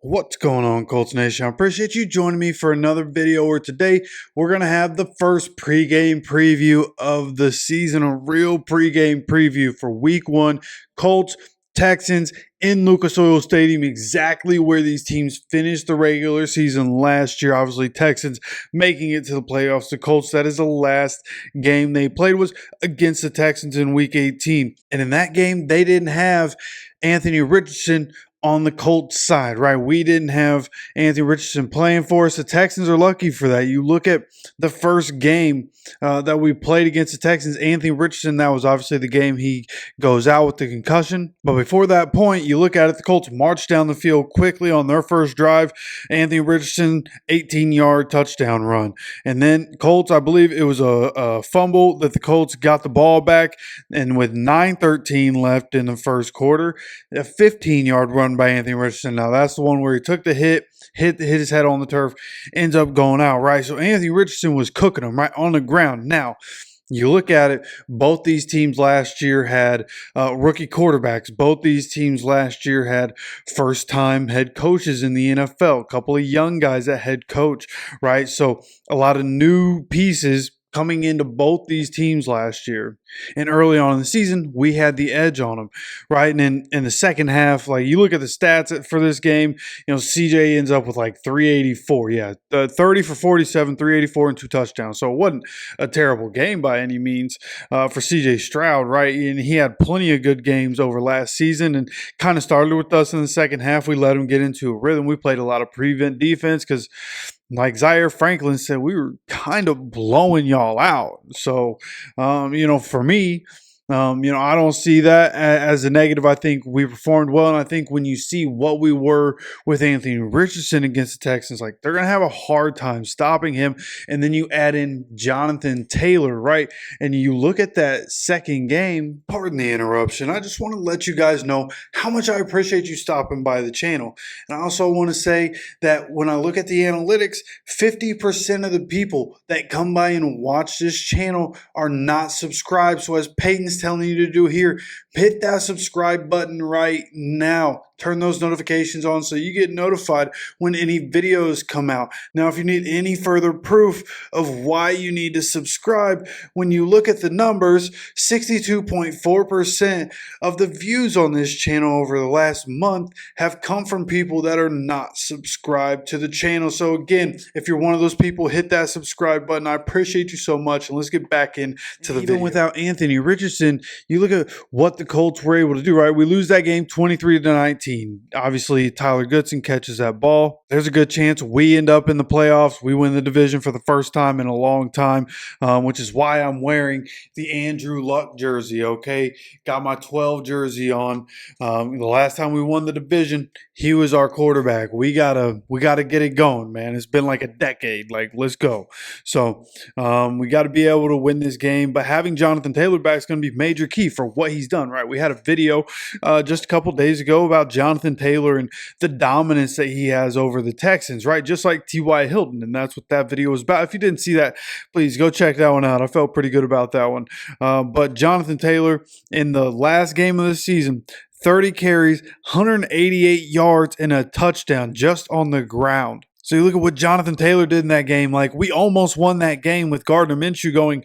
What's going on, Colts Nation? I appreciate you joining me for another video where today we're going to have the first pregame preview of the season, a real pregame preview for week one. Colts, Texans in Lucas Oil Stadium, exactly where these teams finished the regular season last year. Obviously, Texans making it to the playoffs. The Colts, that is the last game they played, was against the Texans in week 18. And in that game, they didn't have Anthony Richardson on the Colts side, right? We didn't have Anthony Richardson playing for us. The Texans are lucky for that. You look at the first game that we played against the Texans, Anthony Richardson, that was obviously the game he goes out with the concussion. But before that point, you look at it, the Colts marched down the field quickly on their first drive. Anthony Richardson, 18-yard touchdown run. And then Colts, I believe it was a fumble that the Colts got the ball back. And with 9:13 left in the first quarter, a 15-yard run by Anthony Richardson. Now, that's the one where he took the hit his head on the turf, ends up going out, right? So Anthony Richardson was cooking him right on the ground. Now, you look at it, both these teams last year had rookie quarterbacks. Both these teams last year had first-time head coaches in the NFL, a couple of young guys at head coach, right? So a lot of new pieces coming into both these teams last year. And early on in the season, we had the edge on them, right? And then in the second half, like you look at the stats for this game, CJ ends up with like 384. Yeah, 30 for 47, 384, and 2 touchdowns. So it wasn't a terrible game by any means for CJ Stroud, right? And he had plenty of good games over last season and kind of started with us in the second half. We let him get into a rhythm. We played a lot of prevent defense because, like Zaire Franklin said, we were kind of blowing y'all out. So, for me, I don't see that as a negative. I think we performed well, and I think when you see what we were with Anthony Richardson against the Texans, like they're going to have a hard time stopping him. And then you add in Jonathan Taylor, right? And you look at that second game, pardon the interruption, I just want to let you guys know how much I appreciate you stopping by the channel. And I also want to say that when I look at the analytics, 50% of the people that come by and watch this channel are not subscribed. So as Peyton's telling you to do here, hit that subscribe button right now. Turn those notifications on so you get notified when any videos come out. Now, if you need any further proof of why you need to subscribe, when you look at the numbers, 62.4% of the views on this channel over the last month have come from people that are not subscribed to the channel. So again, if you're one of those people, hit that subscribe button. I appreciate you so much, and let's get back into the video. Even without Anthony Richardson, you look at what the Colts were able to do, right? We lose that game 23-19. Obviously, Tyler Goodson catches that ball. There's a good chance we end up in the playoffs. We win the division for the first time in a long time, which is why I'm wearing the Andrew Luck jersey, okay? Got my 12 jersey on. The last time we won the division, he was our quarterback. We gotta get it going, man. It's been like a decade. Like, let's go. So we got to be able to win this game. But having Jonathan Taylor back is going to be major key for what he's done, right? We had a video just a couple days ago about Jonathan Taylor and the dominance that he has over the Texans, right? Just like T.Y. Hilton, and that's what that video was about. If you didn't see that, please go check that one out. I felt pretty good about that one. But Jonathan Taylor, in the last game of the season, 30 carries, 188 yards, and a touchdown just on the ground. So you look at what Jonathan Taylor did in that game. Like, we almost won that game with Gardner Minshew going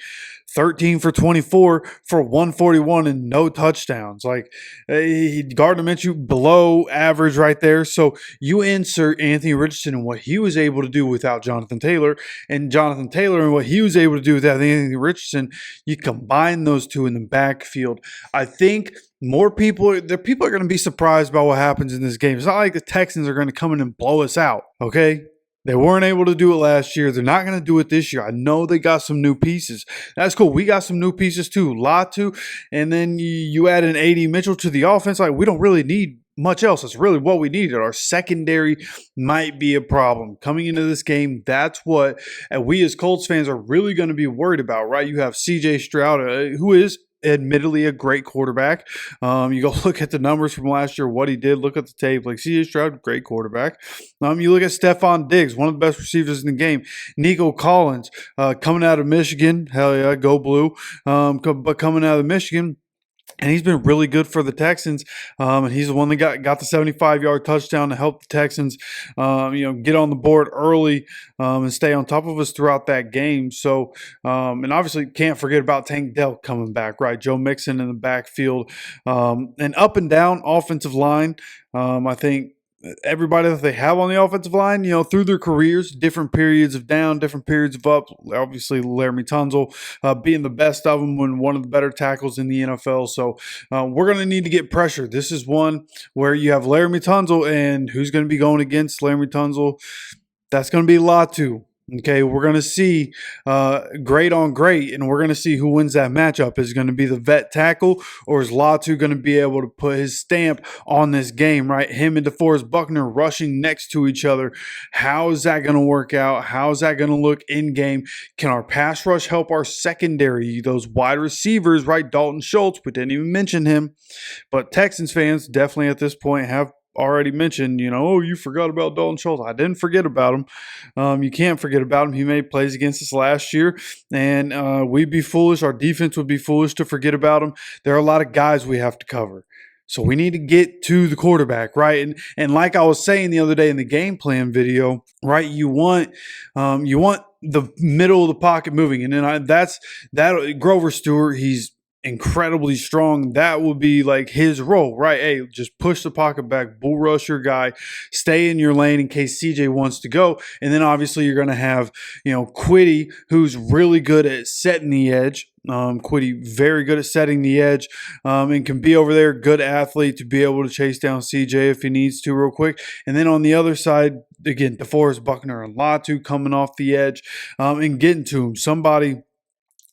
13 for 24 for 141 and no touchdowns. Like, Gardner Minshew below average right there. So you insert Anthony Richardson and what he was able to do without Jonathan Taylor, and Jonathan Taylor and what he was able to do without Anthony Richardson. You combine those two in the backfield. I think more people are going to be surprised by what happens in this game. It's not like the Texans are going to come in and blow us out, okay? They weren't able to do it last year. They're not going to do it this year. I know they got some new pieces. That's cool. We got some new pieces too. Latu, and then you add an A.D. Mitchell to the offense. Like, we don't really need much else. That's really what we needed. Our secondary might be a problem. Coming into this game, that's what we as Colts fans are really going to be worried about, right? You have CJ Stroud, who is admittedly a great quarterback. You go look at the numbers from last year, what he did, look at the tape. Like, CJ Stroud, great quarterback. You look at Stephon Diggs, one of the best receivers in the game. Nico Collins, coming out of Michigan, hell yeah, go blue. But coming out of Michigan, And he's been really good for the Texans, and he's the one that got the 75-yard touchdown to help the Texans, get on the board early and stay on top of us throughout that game. So, and obviously can't forget about Tank Dell coming back, right? Joe Mixon in the backfield, and up and down offensive line. I think everybody that they have on the offensive line, through their careers, different periods of down, different periods of up. Obviously, Laramie Tunsil being the best of them when one of the better tackles in the NFL. So we're going to need to get pressure. This is one where you have Laramie Tunsil, and who's going to be going against Laramie Tunsil? That's going to be Latu. Okay, we're going to see great on great, and we're going to see who wins that matchup. Is it going to be the vet tackle, or is Latu going to be able to put his stamp on this game, right? Him and DeForest Buckner rushing next to each other. How is that going to work out? How is that going to look in game? Can our pass rush help our secondary, those wide receivers, right? Dalton Schultz, we didn't even mention him, but Texans fans definitely at this point have already mentioned, oh, you forgot about Dalton Schultz. I didn't forget about him. You can't forget about him. He made plays against us last year, and we'd be foolish. Our defense would be foolish to forget about him. There are a lot of guys we have to cover. So we need to get to the quarterback, right? And like I was saying the other day in the game plan video, right? You want the middle of the pocket moving, and then that Grover Stewart. He's incredibly strong. That would be like his role, right? Hey, just push the pocket back, bull rush your guy, stay in your lane in case CJ wants to go. And then obviously you're going to have, Quiddy, who's really good at setting the edge. Quiddy very good at setting the edge and can be over there, good athlete to be able to chase down CJ if he needs to real quick. And then on the other side, again, DeForest Buckner and Latu coming off the edge and getting to him. Somebody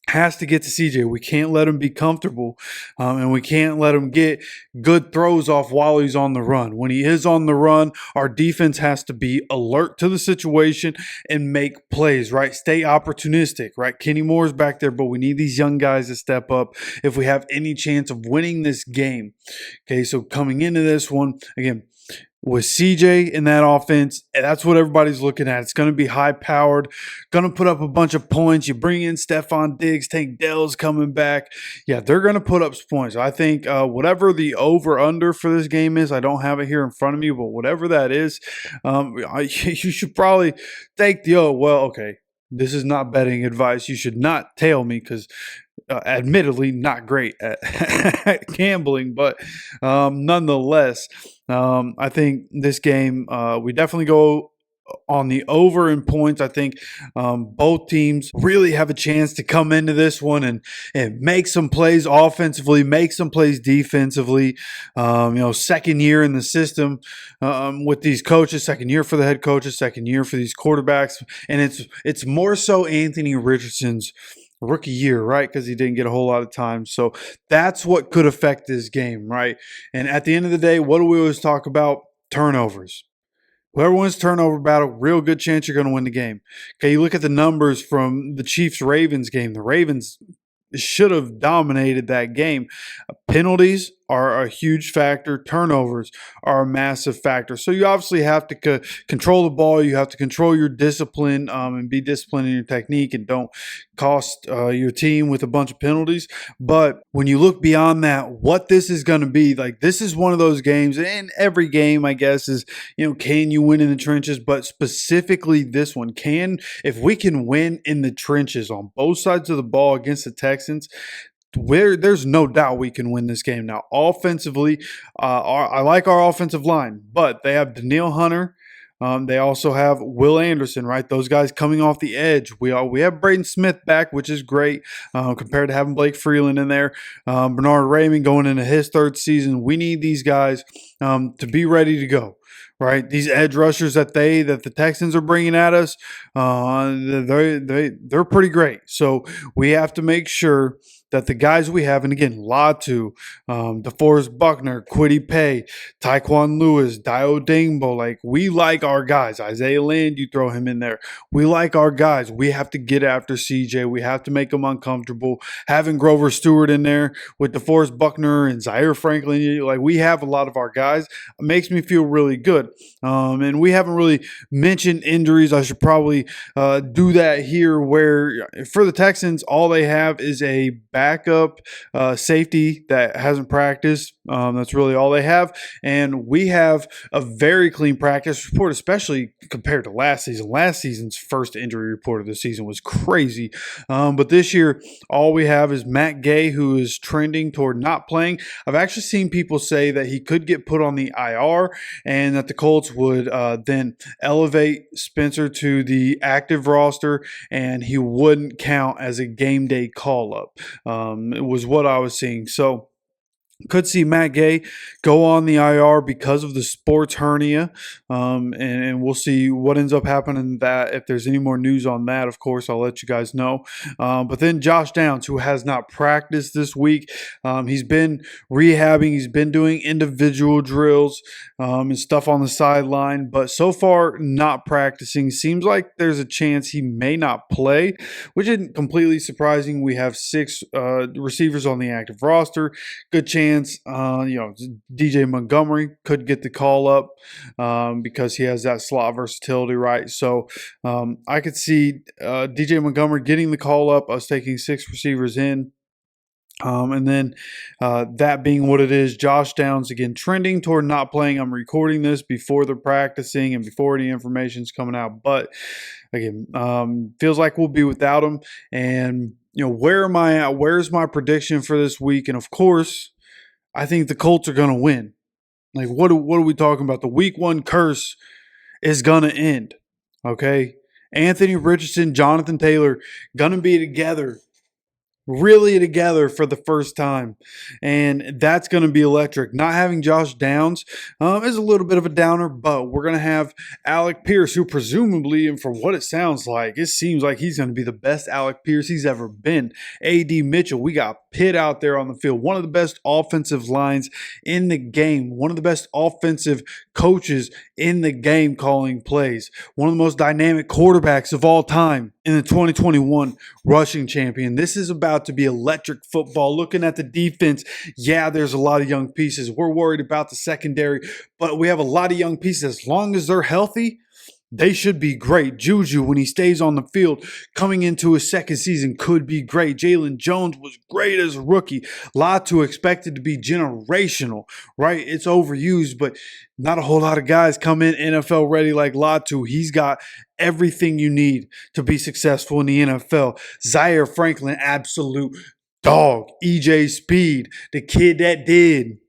has to get to CJ. We can't let him be comfortable, and we can't let him get good throws off while he's on the run. When he is on the run, our defense has to be alert to the situation and make plays, right? Stay opportunistic, right? Kenny Moore's back there, but we need these young guys to step up if we have any chance of winning this game. Okay, so coming into this one, again, with CJ in that offense, that's what everybody's looking at. It's going to be high-powered, going to put up a bunch of points. You bring in Stephon Diggs, Tank Dell's coming back. Yeah, they're going to put up points. I think whatever the over-under for this game is, I don't have it here in front of me, but whatever that is, you should probably take the okay, this is not betting advice. You should not tail me because admittedly not great at gambling, but nonetheless, I think this game we definitely go on the over in points. I think both teams really have a chance to come into this one and make some plays offensively, make some plays defensively. Second year in the system with these coaches, second year for the head coaches, second year for these quarterbacks, and it's more so Anthony Richardson's rookie year, right? Because he didn't get a whole lot of time. So that's what could affect this game, right? And at the end of the day, what do we always talk about? Turnovers. Whoever wins turnover battle, real good chance you're going to win the game. Okay, you look at the numbers from the Chiefs-Ravens game. The Ravens should have dominated that game. Penalties are a huge factor. Turnovers are a massive factor. So you obviously have to control the ball. You have to control your discipline and be disciplined in your technique and don't cost your team with a bunch of penalties. But when you look beyond that, what this is going to be, like this is one of those games, and every game, I guess, is, can you win in the trenches? But specifically this one, if we can win in the trenches on both sides of the ball against the Texans, there's no doubt we can win this game. Now, offensively, I like our offensive line, but they have Danielle Hunter. They also have Will Anderson, right? Those guys coming off the edge. We have Braden Smith back, which is great compared to having Blake Freeland in there. Bernard Raymond going into his third season. We need these guys to be ready to go. Right, these edge rushers that the Texans are bringing at us, they're pretty great. So we have to make sure that the guys we have, and again, Latu, DeForest Buckner, Quiddy Pay, Taekwon Lewis, Dio Dingbo, like we like our guys. Isaiah Land, you throw him in there. We like our guys. We have to get after CJ. We have to make them uncomfortable. Having Grover Stewart in there with DeForest Buckner and Zaire Franklin, like we have a lot of our guys. It makes me feel really good. And we haven't really mentioned injuries. I should probably do that here, where for the Texans, all they have is a backup safety that hasn't practiced. That's really all they have. And we have a very clean practice report, especially compared to last season. Last season's first injury report of the season was crazy. But this year, all we have is Matt Gay, who is trending toward not playing. I've actually seen people say that he could get put on the IR and that the Colts would then elevate Spencer to the active roster and he wouldn't count as a game day call-up. It was what I was seeing. So could see Matt Gay go on the IR because of the sports hernia, and we'll see what ends up happening. That if there's any more news on that, of course, I'll let you guys know. But then Josh Downs, who has not practiced this week, he's been rehabbing, he's been doing individual drills and stuff on the sideline, but so far not practicing. Seems like there's a chance he may not play, which isn't completely surprising. We have 6 receivers on the active roster. Good chance. DJ Montgomery could get the call up because he has that slot versatility, right? So I could see DJ Montgomery getting the call up, us taking 6 receivers in. And then that being what it is, Josh Downs again trending toward not playing. I'm recording this before they're practicing and before any information is coming out. But again, feels like we'll be without him. And where am I at? Where's my prediction for this week? And of course, I think the Colts are going to win. Like, what are we talking about? The week 1 curse is going to end, okay? Anthony Richardson, Jonathan Taylor, going to be together, really together for the first time. And that's going to be electric. Not having Josh Downs is a little bit of a downer, but we're going to have Alec Pierce, who presumably, and from what it sounds like, it seems like he's going to be the best Alec Pierce he's ever been. A.D. Mitchell, we got Pitt out there on the field. One of the best offensive lines in the game. One of the best offensive coaches in the game calling plays. One of the most dynamic quarterbacks of all time in the 2021 rushing champion. This is about to be electric football. Looking at the defense, yeah, there's a lot of young pieces. We're worried about the secondary, but we have a lot of young pieces. As long as they're healthy, they should be great. Juju, when he stays on the field, coming into his second season, could be great. Jalen Jones was great as a rookie. Latu expected to be generational, right? It's overused, but not a whole lot of guys come in NFL ready like Latu. He's got everything you need to be successful in the NFL. Zaire Franklin, absolute dog. EJ Speed, the kid that did.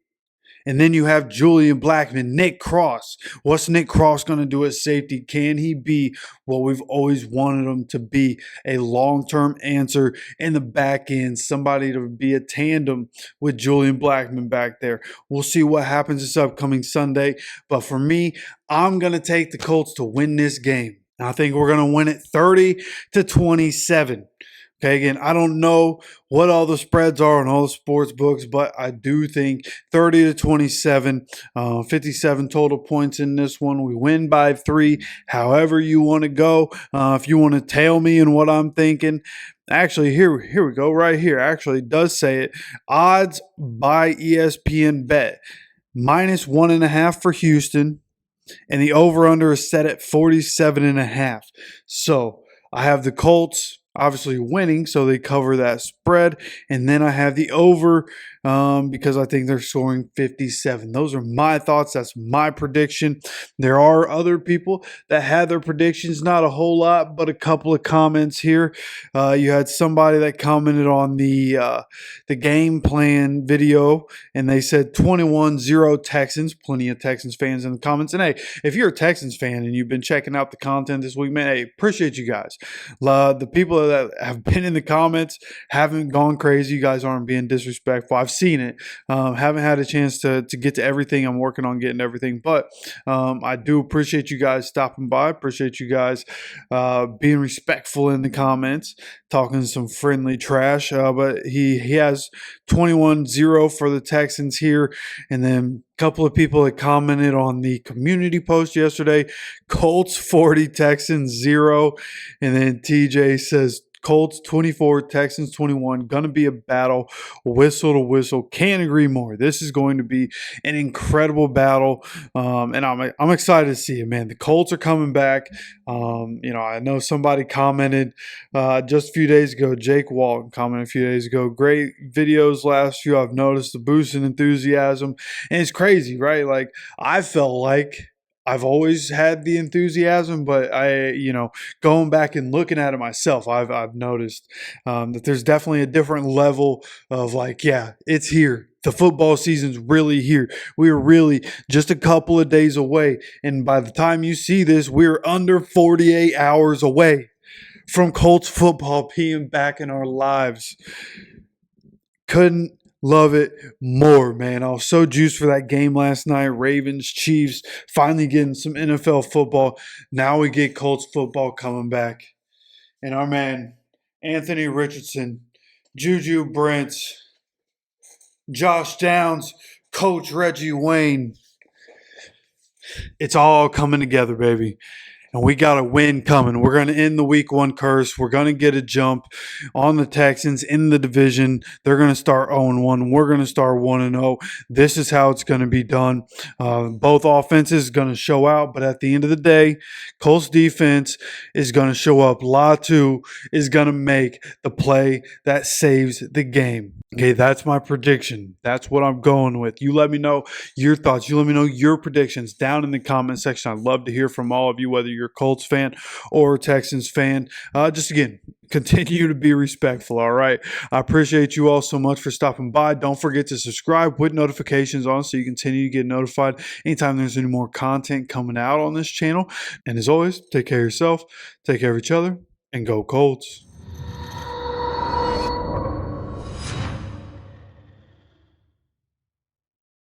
And then you have Julian Blackmon, Nick Cross. What's Nick Cross going to do at safety? Can he be what we've always wanted him to be? A long-term answer in the back end. Somebody to be a tandem with Julian Blackmon back there. We'll see what happens this upcoming Sunday. But for me, I'm going to take the Colts to win this game. I think we're going to win it 30-27. Okay, again, I don't know what all the spreads are on all the sports books, but I do think 30-27, 57 total points in this one. We win by 3, however you want to go. If you want to tail me in what I'm thinking, actually, here we go, right here. Actually, it does say it. Odds by ESPN Bet. -1.5 for Houston, and the over-under is set at 47.5. So I have the Colts obviously winning, so they cover that spread. And then I have the over because I think they're scoring 57. Those are my thoughts. That's my prediction. There are other people that had their predictions, not a whole lot, but a couple of comments here. You had somebody that commented on the game plan video, and they said 21-0 Texans. Plenty of Texans fans in the comments. And hey, if you're a Texans fan and you've been checking out the content this week, man, hey, appreciate you guys. The people that have been in the comments haven't gone crazy. You guys aren't being disrespectful. I've seen it. Haven't had a chance to get to everything. I'm working on getting everything, but I do appreciate you guys stopping by. Appreciate you guys being respectful in the comments, talking some friendly trash. But he has 21-0 for the Texans here, and then a couple of people that commented on the community post yesterday, Colts 40, Texans 0, and then TJ says Colts 24, Texans 21. Going to be a battle, whistle to whistle. Can't agree more. This is going to be an incredible battle, and I'm excited to see it, man. The Colts are coming back. I know somebody commented just a few days ago. Jake Walton commented a few days ago. Great videos last few. I've noticed the boost in enthusiasm, and it's crazy, right? Like I felt like I've always had the enthusiasm, but going back and looking at it myself, I've noticed that there's definitely a different level of like, yeah, it's here. The football season's really here. We are really just a couple of days away, and by the time you see this, we're under 48 hours away from Colts football being back in our lives. Couldn't love it more, man. I was so juiced for that game last night. Ravens, Chiefs, finally getting some NFL football. Now we get Colts football coming back. And our man, Anthony Richardson, Juju Brents, Josh Downs, Coach Reggie Wayne. It's all coming together, baby. And we got a win coming. We're going to end the week 1 curse. We're going to get a jump on the Texans in the division. They're going to start 0-1. We're going to start 1-0. This is how it's going to be done. Both offenses going to show out, but at the end of the day, Colts defense is going to show up. Latu is going to make the play that saves the game. Okay, that's my prediction. That's what I'm going with. You let me know your thoughts. You let me know your predictions down in the comment section. I'd love to hear from all of you, whether you're a Colts fan or a Texans fan. Just again, continue to be respectful, all right? I appreciate you all so much for stopping by. Don't forget to subscribe with notifications on so you continue to get notified anytime there's any more content coming out on this channel. And as always, take care of yourself, take care of each other, and go Colts.